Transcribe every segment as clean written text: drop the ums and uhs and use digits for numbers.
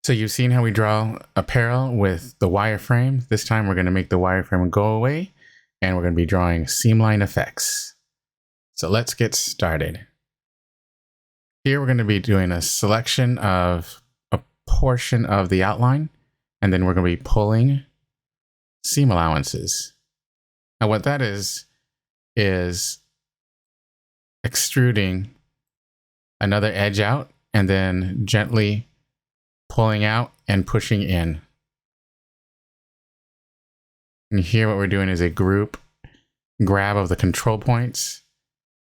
So you've seen how we draw apparel with the wireframe. This time we're going to make the wireframe go away and we're going to be drawing seamline effects. So let's get started. Here we're going to be doing a selection of a portion of the outline, and then we're going to be pulling seam allowances. Now what that is extruding another edge out and then gently pulling out and pushing in. And here what we're doing is a group grab of the control points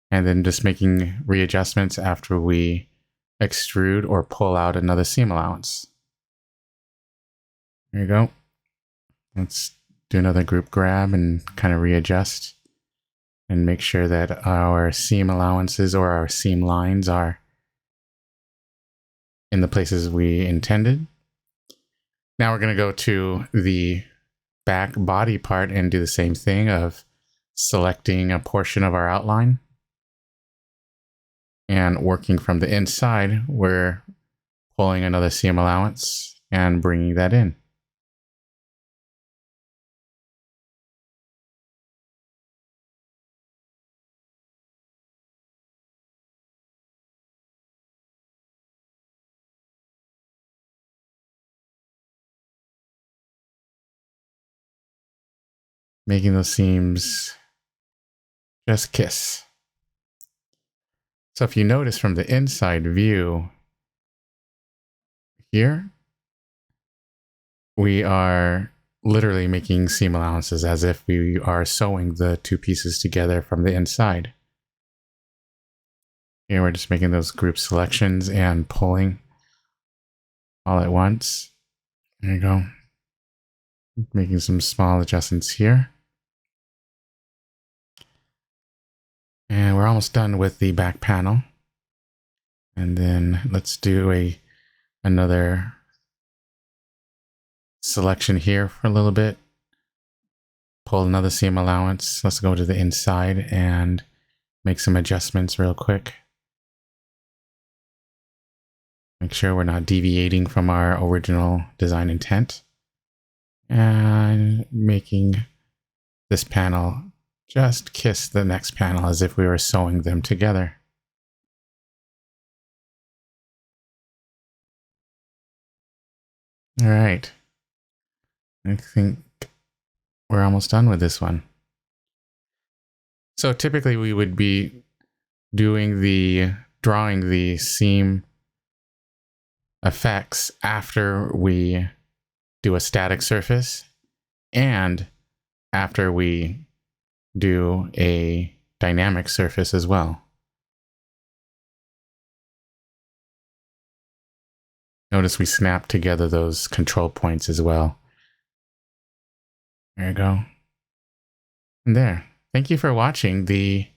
and then just making readjustments after we extrude or pull out another seam allowance. There you go. Let's do another group grab and kind of readjust and make sure that our seam allowances or our seam lines are in the places we intended. Now we're going to go to the back body part and do the same thing of selecting a portion of our outline. And working from the inside, we're pulling another seam allowance and bringing that in. Making those seams just kiss. So if you notice from the inside view here, we are literally making seam allowances as if we are sewing the two pieces together from the inside. Here we're just making those group selections and pulling all at once. There you go. Making some small adjustments here. And we're almost done with the back panel. And then let's do another selection here for a little bit. Pull another seam allowance. Let's go to the inside and make some adjustments real quick. Make sure we're not deviating from our original design intent. And making this panel just kiss the next panel as if we were sewing them together. All right. I think we're almost done with this one. So typically we would be drawing the seam effects after we do a static surface and after we do a dynamic surface as well. Notice we snap together those control points as well. There you go. And there. Thank you for watching the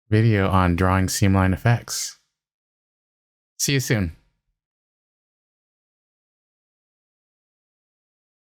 video on drawing seamline effects. See you soon.